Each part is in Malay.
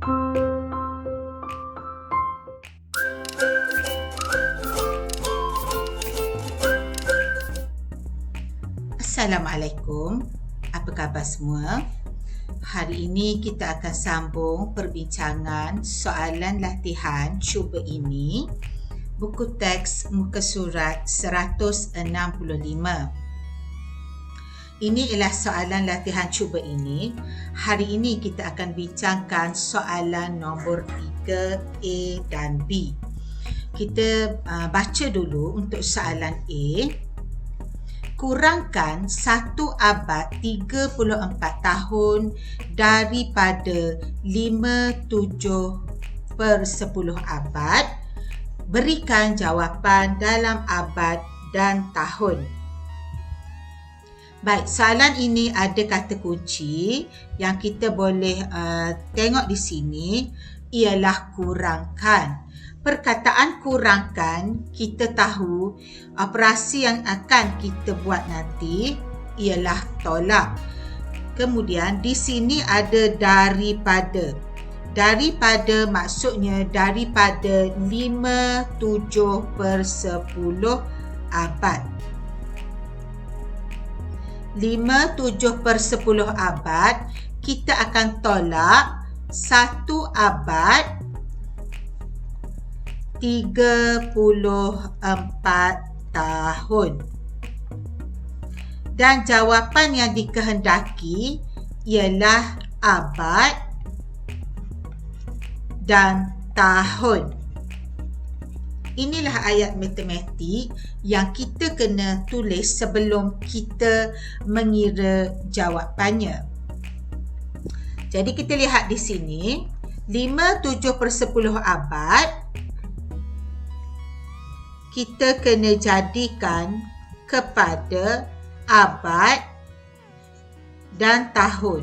Assalamualaikum, apa khabar semua? Hari ini kita akan sambung perbincangan soalan latihan cuba ini, buku teks muka surat 165. Ini ialah soalan latihan cuba ini. Hari ini kita akan bincangkan soalan nombor 3A dan B. Kita baca dulu untuk soalan A. Kurangkan 1 abad 34 tahun daripada 5/7 per 10 abad. Berikan jawapan dalam abad dan tahun. Baik, soalan ini ada kata kunci yang kita boleh tengok di sini ialah kurangkan. Perkataan kurangkan, kita tahu operasi yang akan kita buat nanti ialah tolak. Kemudian di sini ada daripada. Daripada maksudnya daripada 5/7 per 10 abad. 5/7 per 10 abad, kita akan tolak 1 abad 34 tahun. Dan jawapan yang dikehendaki ialah abad dan tahun. Inilah ayat matematik yang kita kena tulis sebelum kita mengira jawapannya. Jadi kita lihat di sini, 5/7 per 10 abad kita kena jadikan kepada abad dan tahun.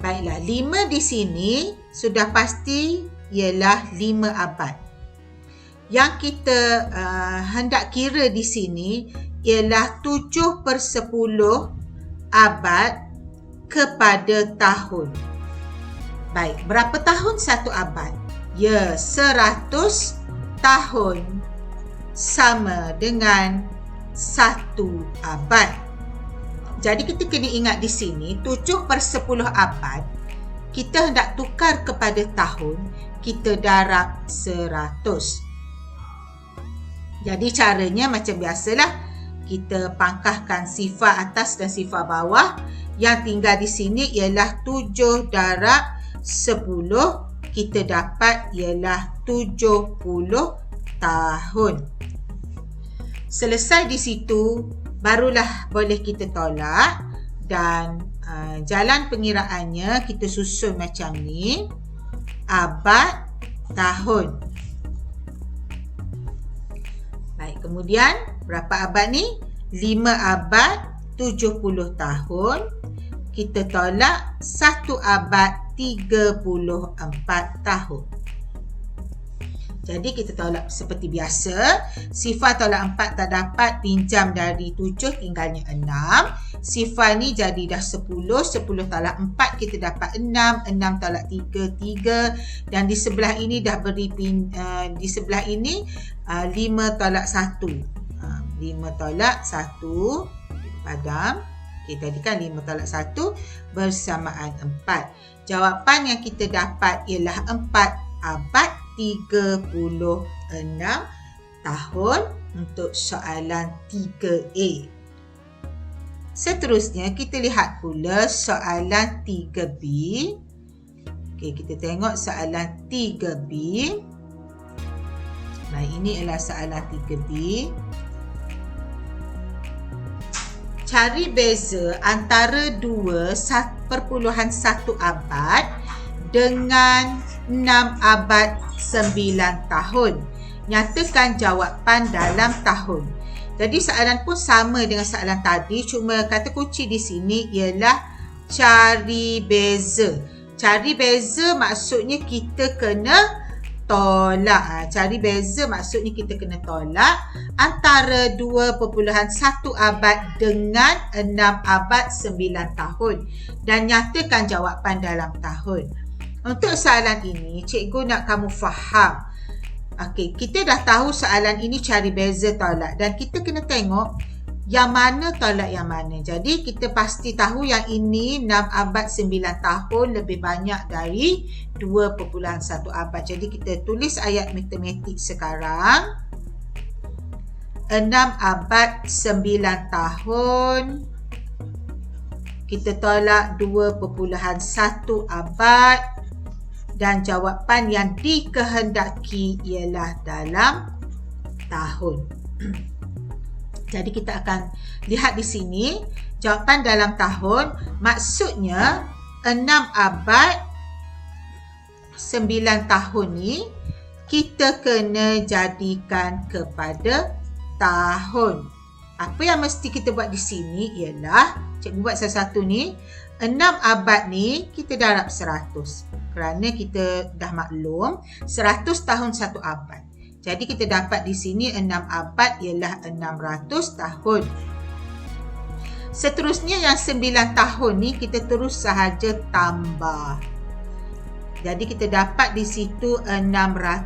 Baiklah, 5 di sini sudah pasti ialah 5 abad. Yang kita hendak kira di sini ialah 7 per 10 abad kepada tahun. Baik, berapa tahun satu abad? Ya, 100 tahun sama dengan 1 abad. Jadi kita kena ingat di sini 7 per 10 abad kita hendak tukar kepada tahun, kita darab 100. Jadi caranya macam biasalah, kita pangkahkan sifar atas dan sifar bawah. Yang tinggal di sini ialah 7 darab 10, kita dapat ialah 70 tahun. Selesai di situ, barulah boleh kita tolak dan jalan pengiraannya kita susun macam ni. Abad, tahun. Baik, kemudian berapa abad ni? 5 abad 70 tahun. Kita tolak 1 abad 34 tahun. Jadi kita tolak seperti biasa. Sifar tolak 4 tak dapat, pinjam dari 7, tinggalnya 6. Sifar ni jadi dah 10. 10 tolak 4 kita dapat 6. 6 tolak 3, 3. Dan di sebelah ini dah beri di sebelah ini 5 tolak 1. 5 tolak 1 padam. Kita jadikan 5 tolak 1 bersamaan 4. Jawapan yang kita dapat ialah 4 abad 36 tahun untuk soalan 3A. Seterusnya kita lihat pula soalan 3B. Okey, kita tengok soalan 3B. Baik, ini adalah soalan 3B. Cari beza antara 2/1 abad dengan 6 abad 9 tahun. Nyatakan jawapan dalam tahun. Jadi soalan pun sama dengan soalan tadi, cuma kata kunci di sini ialah cari beza. Cari beza maksudnya kita kena tolak. Cari beza maksudnya kita kena tolak antara 2.1 abad dengan 6 abad 9 tahun. Dan nyatakan jawapan dalam tahun. Untuk soalan ini, cikgu nak kamu faham. Okey, kita dah tahu soalan ini cari beza tolak. Dan kita kena tengok yang mana tolak yang mana. Jadi kita pasti tahu yang ini 6 abad 9 tahun lebih banyak dari 2.1 abad. Jadi kita tulis ayat matematik sekarang. 6 abad 9 tahun. Kita tolak 2.1 abad. Dan jawapan yang dikehendaki ialah dalam tahun. Jadi kita akan lihat di sini jawapan dalam tahun. Maksudnya 6 abad 9 tahun ni kita kena jadikan kepada tahun. Apa yang mesti kita buat di sini ialah cikgu buat satu-satu ni. 6 abad ni kita darab 100. Kerana kita dah maklum 100 tahun 1 abad. Jadi kita dapat di sini 6 abad ialah 600 tahun. Seterusnya yang 9 tahun ni kita terus sahaja tambah. Jadi kita dapat di situ 609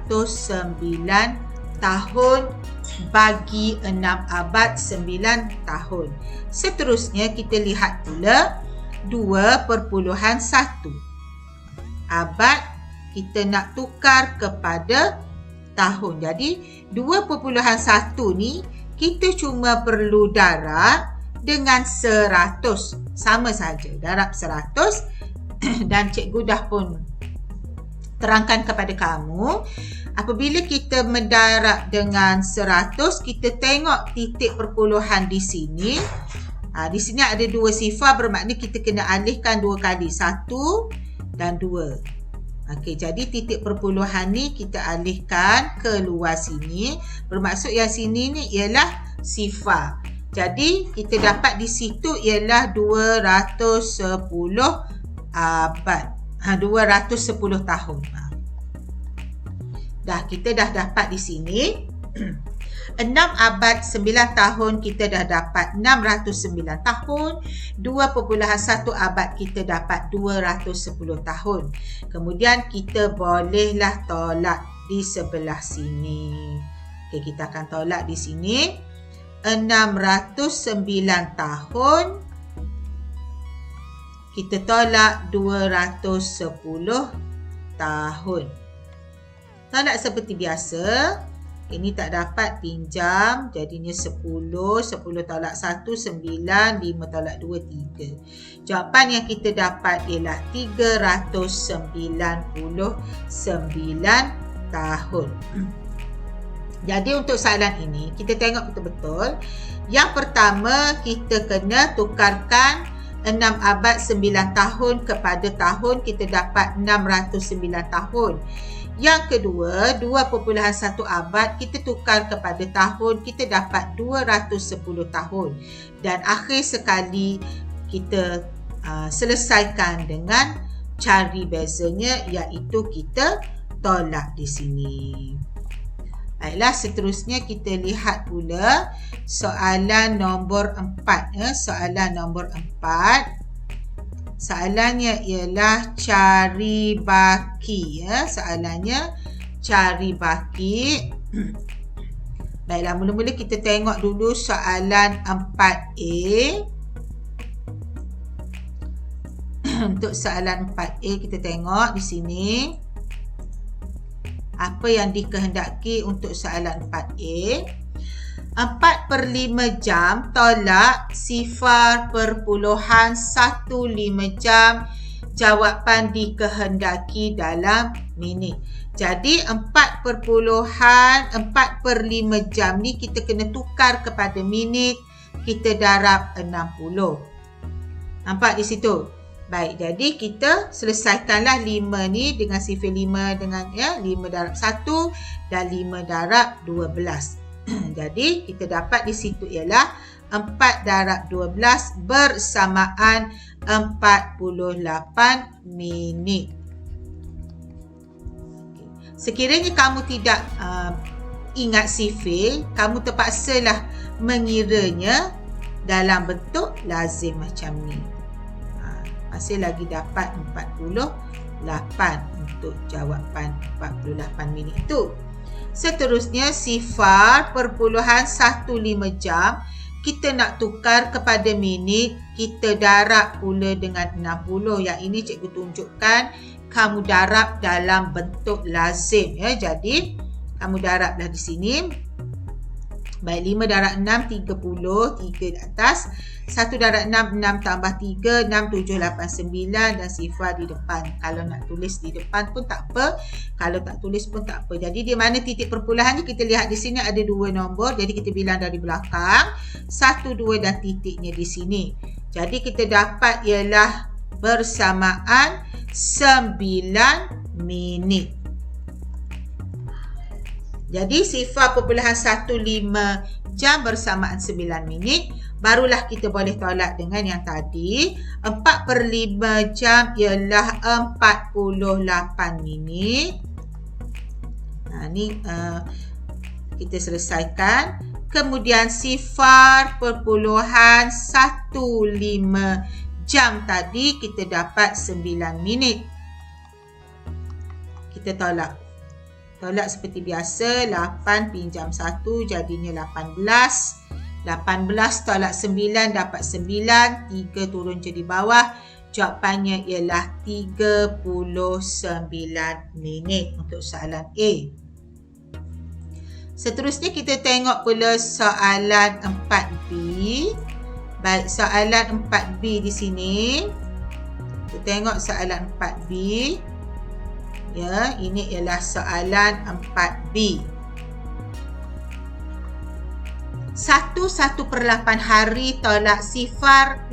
tahun bagi 6 abad 9 tahun. Seterusnya kita lihat pula 2.1 abad kita nak tukar kepada tahun. Jadi 2.1 ni kita cuma perlu darab dengan 100. Sama saja, darab 100 dan cikgu dah pun terangkan kepada kamu. Apabila kita mendarab dengan 100, kita tengok titik perpuluhan di sini. Di sini ada 2 sifar, bermakna kita kena alihkan 2 kali. 1 dan 2. Okey, jadi titik perpuluhan ni kita alihkan ke luar sini. Bermaksud yang sini ni ialah sifar. Jadi kita dapat di situ ialah 210 abad. 210 tahun. Kita dah dapat di sini. 6 abad 9 tahun kita dah dapat 609 tahun. 2.1 abad kita dapat 210 tahun. Kemudian kita bolehlah tolak di sebelah sini. Okey, kita akan tolak di sini. 609 tahun kita tolak 210 tahun. Tolak seperti biasa. Ini tak dapat pinjam, jadinya 10. 10 tolak 1, 9. 5 tolak 2, 3. Jawapan yang kita dapat ialah 399 tahun. Jadi untuk soalan ini, kita tengok betul-betul. Yang pertama, kita kena tukarkan 6 abad 9 tahun kepada tahun. Kita dapat 609 tahun. Yang kedua, 2.1 abad kita tukar kepada tahun, kita dapat 210 tahun. Dan akhir sekali kita selesaikan dengan cari bezanya, iaitu kita tolak di sini. Baiklah, seterusnya kita lihat pula soalan nombor 4. Soalan nombor 4. Soalannya ialah cari baki. Soalannya cari baki. Baiklah, mula-mula kita tengok dulu soalan 4A. Untuk soalan 4A kita tengok di sini. Apa yang dikehendaki untuk soalan 4A? 4/5 jam tolak 0.15 jam. Jawapan dikehendaki dalam minit. Jadi 4/5 jam ni kita kena tukar kepada minit. Kita darab 60. Nampak di situ? Baik, jadi kita selesaikanlah 5 ni dengan sifar 5 dengan 5 darab 1 dan 5 darab 12. Jadi kita dapat di situ ialah 4 darab 12 bersamaan 48 minit. Sekiranya kamu tidak ingat sifil, kamu terpaksalah mengiranya dalam bentuk lazim macam ni. Masih lagi dapat 48 untuk jawapan 48 minit tu. Seterusnya sifar perpuluhan 15 jam. Kita nak tukar kepada minit, kita darab pula dengan 60. Yang ini cikgu tunjukkan kamu darab dalam bentuk lazim ya. Jadi kamu darablah di sini. Baik, 5 darab 6 30, 3 di atas. 1 darab 6 6 tambah 3 6 7 8 9 dan sifar di depan. Kalau nak tulis di depan pun tak apa, kalau tak tulis pun tak apa. Jadi di mana titik perpuluhannya kita lihat di sini ada 2 nombor. Jadi kita bilang dari belakang 1 2 dan titiknya di sini. Jadi kita dapat ialah bersamaan 9 minit. Jadi sifar perpuluhan 15 jam bersamaan 9 minit. Barulah kita boleh tolak dengan yang tadi. 4/5 jam ialah 48 minit. Ni kita selesaikan. Kemudian sifar perpuluhan 15 jam tadi kita dapat 9 minit. Kita tolak. Tolak seperti biasa, 8 pinjam 1 jadinya 18. 18 tolak 9 dapat 9, 3 turun je di bawah. Jawapannya ialah 39 minit untuk soalan A. Seterusnya kita tengok pula soalan 4B. Baik, soalan 4B di sini. Kita tengok soalan 4B. Ya, ini ialah soalan 4B. 1/8 hari tolak sifar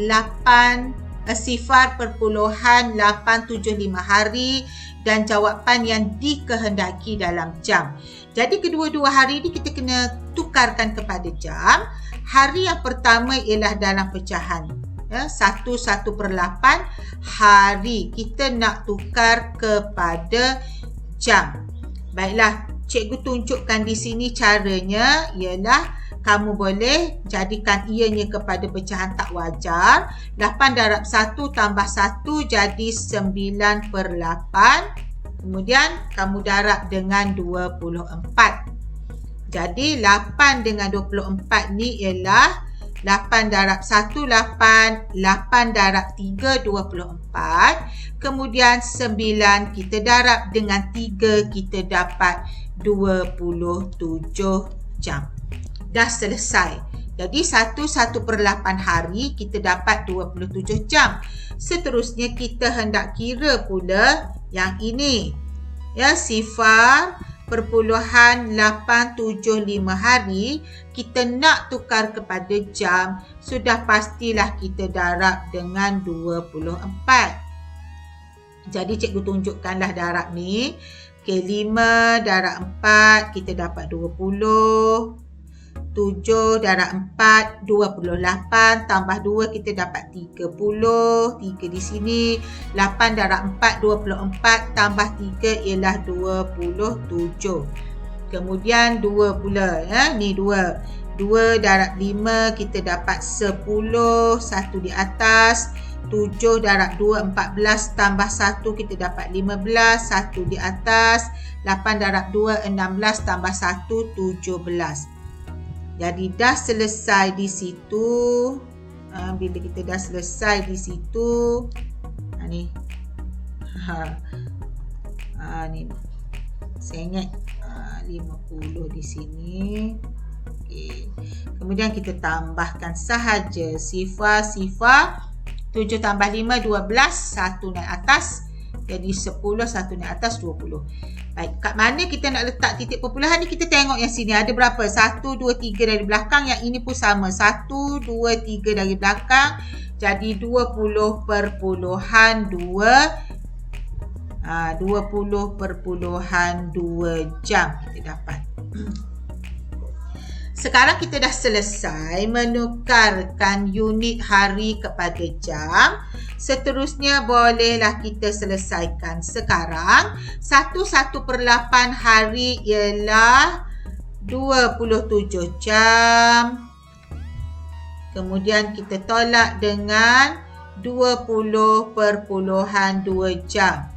perpuluhan 875 hari dan jawapan yang dikehendaki dalam jam. Jadi kedua-dua hari ni kita kena tukarkan kepada jam. Hari yang pertama ialah dalam pecahan. 1/8 hari. Kita nak tukar kepada jam. Baiklah, cikgu tunjukkan di sini caranya ialah kamu boleh jadikan ianya kepada pecahan tak wajar. 8 darab 1 tambah 1 jadi 9/8. Kemudian kamu darab dengan 24. Jadi 8 dengan 24 ni ialah 8 darab 1, 8. 8 darab 3, 24. Kemudian 9 kita darab dengan 3, kita dapat 27 jam. Dah selesai. Jadi 1/8 hari kita dapat 27 jam. Seterusnya kita hendak kira pula yang ini. Ya, sifar perpuluhan 875 hari, kita nak tukar kepada jam, sudah pastilah kita darab dengan 24. Jadi cikgu tunjukkanlah darab ni. Okay, 5 darab 4 kita dapat 20. 7 darab 4 28 tambah 2 kita dapat 30. 3 di sini. 8 darab 4 24 tambah 3 ialah 27. Kemudian 2 pula ya. Ni 2. 2 darab 5 kita dapat 10. 1 di atas. 7 darab 2 14 tambah 1 kita dapat 15. 1 di atas. 8 darab 2 16 tambah 1 17. Jadi dah selesai di situ. Bila kita dah selesai di situ, ni. Ni. Saya ingat 50 di sini. Okey. Kemudian kita tambahkan sahaja sifar 7 tambah 5 12, 1 naik atas. Jadi 10, 1 naik atas 20. Baik, kat mana kita nak letak titik perpuluhan ni, kita tengok yang sini ada berapa? 1, 2, 3 dari belakang. Yang ini pun sama. 1, 2, 3 dari belakang. Jadi 20/2. 20/2 jam kita dapat. sekarang kita dah selesai menukarkan unit hari kepada jam. Seterusnya bolehlah kita selesaikan. Sekarang 1/8 hari ialah 27 jam. Kemudian kita tolak dengan 20.2 jam.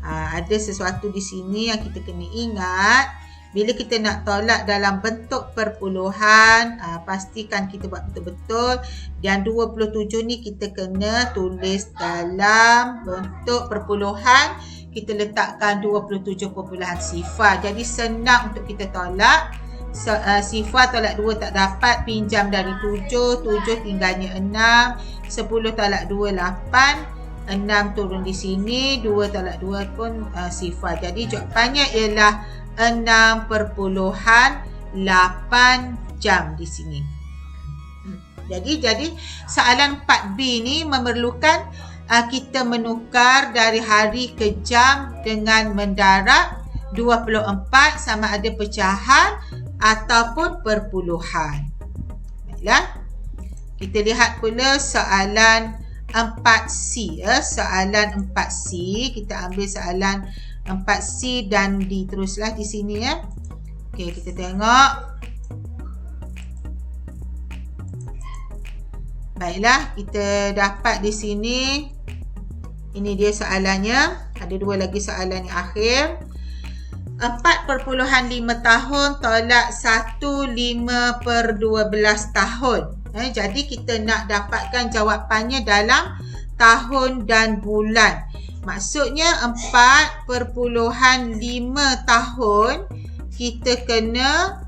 Ada sesuatu di sini yang kita kena ingat. Bila kita nak tolak dalam bentuk perpuluhan, pastikan kita buat betul-betul. Dan 27 ni kita kena tulis dalam bentuk perpuluhan. Kita letakkan 27.0. Jadi senang untuk kita tolak. Sifar tolak 2 tak dapat, pinjam dari 7, 7 tinggalnya 6, 10 tolak 2, 8, 6 turun di sini, 2 tolak 2 pun sifar. Jadi jawapannya ialah 6.8 jam di sini. Jadi soalan 4B ni memerlukan kita menukar dari hari ke jam dengan mendarab 24 sama ada pecahan ataupun perpuluhan. Baiklah. Kita lihat pula soalan 4C. Soalan 4C. Kita ambil soalan 4C dan diteruslah di sini ya. Okey, kita tengok. Baiklah, kita dapat di sini. Ini dia soalannya. Ada 2 lagi soalan yang akhir. 4.5 tahun tolak 1/5/12 tahun. Jadi kita nak dapatkan jawapannya dalam tahun dan bulan. Maksudnya 4.5 tahun kita kena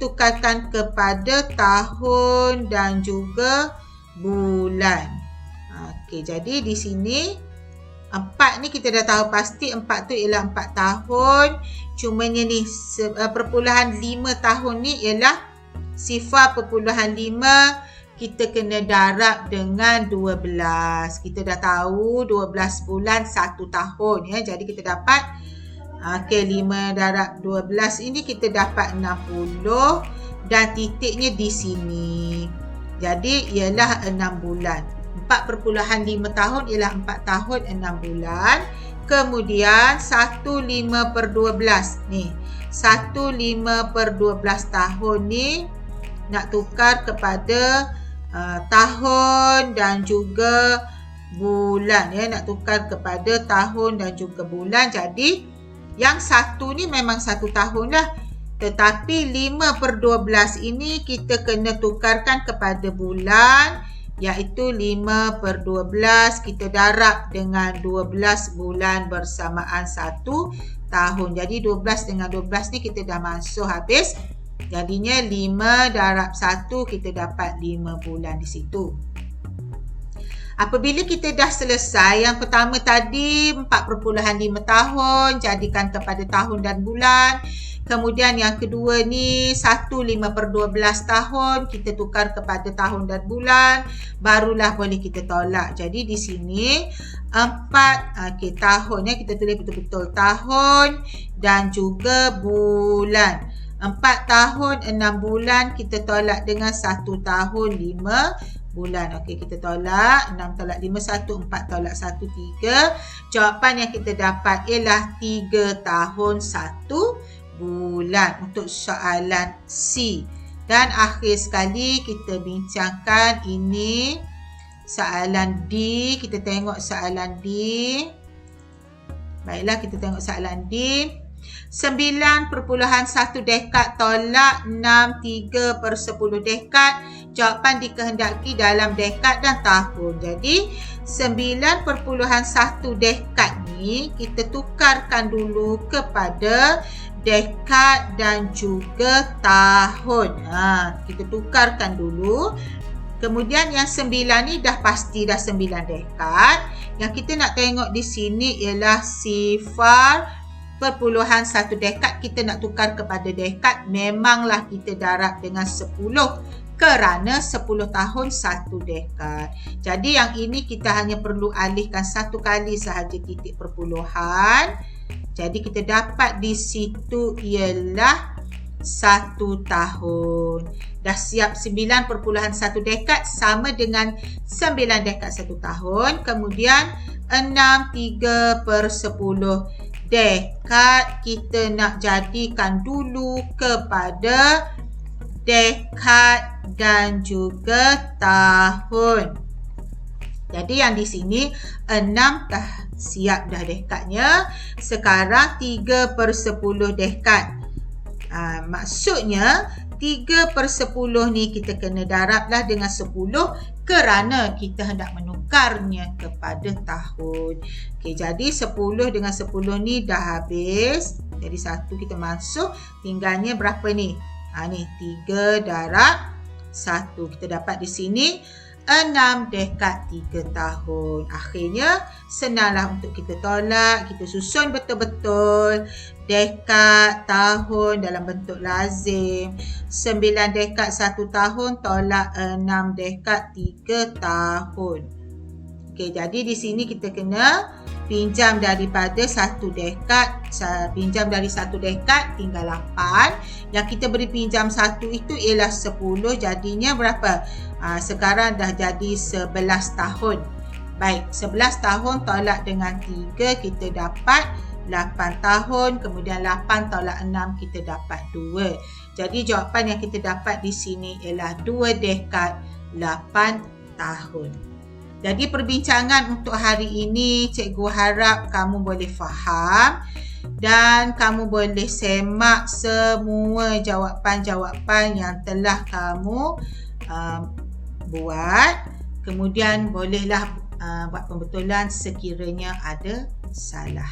tukarkan kepada tahun dan juga bulan. Okey, jadi di sini 4 ni kita dah tahu pasti 4 tu ialah 4 tahun. Cumanya ni perpuluhan 5 tahun ni ialah 0.5 kita kena darab dengan 12. Kita dah tahu 12 bulan 1 tahun ya. Jadi kita dapat 5 darab 12 ini kita dapat 60 dan titiknya di sini. Jadi ialah 6 bulan. 4.5 tahun ialah 4 tahun 6 bulan. Kemudian 1/5/12 ni. 1/5/12 tahun ni nak tukar kepada tahun dan juga bulan ya. Nak tukar kepada tahun dan juga bulan. Jadi yang 1 ni memang 1 tahun lah. Tetapi 5/12 ini kita kena tukarkan kepada bulan. Iaitu 5/12 kita darab dengan 12 bulan bersamaan 1 tahun. Jadi 12 dengan 12 ni kita dah masuk habis. Jadinya 5 darab 1 kita dapat 5 bulan di situ. Apabila kita dah selesai, yang pertama tadi 4.5 tahun, jadikan kepada tahun dan bulan. Kemudian yang kedua ni 1/5/12 tahun, kita tukar kepada tahun dan bulan. Barulah boleh kita tolak. Jadi di sini 4 tahun ya, kita tulis betul-betul tahun dan juga bulan. 4 tahun 6 bulan kita tolak dengan 1 tahun 5 bulan. Okey, kita tolak 6 tolak 5 1, 4 tolak 1 3. Jawapan yang kita dapat ialah 3 tahun 1 bulan untuk soalan C. Dan akhir sekali kita bincangkan ini soalan D. Kita tengok soalan D. Baiklah, kita tengok soalan D. 9.1 dekad tolak 63/10 dekad. Jawapan dikehendaki dalam dekad dan tahun. Jadi 9.1 dekad ni kita tukarkan dulu kepada dekad dan juga tahun. Kita tukarkan dulu. Kemudian yang 9 ni dah pasti dah 9 dekad. Yang kita nak tengok di sini ialah 0.1 dekad. Kita nak tukar kepada dekad. Memanglah kita darab dengan 10 kerana 10 tahun 1 dekad. Jadi yang ini kita hanya perlu alihkan 1 kali sahaja titik perpuluhan. Jadi kita dapat di situ ialah 1 tahun. Dah siap 9.1 dekad sama dengan 9 dekad 1 tahun. Kemudian 6 3/10 dekad kita nak jadikan dulu kepada dekad dan juga tahun. Jadi yang di sini 6 dah siap dah dekadnya. Sekarang 3/10 dekad. Maksudnya 3/10 ni kita kena darablah dengan 10 kerana kita hendak menukarnya kepada tahun. Okey, jadi 10 dengan 10 ni dah habis. Jadi 1 kita masuk, tinggalnya berapa ni? Ni 3 darab 1. Kita dapat di sini 6 dekad 3 tahun. Akhirnya senanglah untuk kita tolak. Kita susun betul-betul dekad, tahun dalam bentuk lazim. 9 dekad 1 tahun tolak 6 dekad 3 tahun. Okey, jadi di sini kita kena pinjam daripada 1 dekad. Pinjam dari 1 dekad tinggal 8. Yang kita beri pinjam 1 itu ialah 10. Jadinya berapa? Sekarang dah jadi 11 tahun. Baik, 11 tahun tolak dengan 3 kita dapat 8 tahun. Kemudian 8 tolak 6 kita dapat 2. Jadi jawapan yang kita dapat di sini ialah 2 dekad 8 tahun. Jadi perbincangan untuk hari ini cikgu harap kamu boleh faham dan kamu boleh semak semua jawapan-jawapan yang telah kamu buat. Kemudian bolehlah buat pembetulan sekiranya ada salah.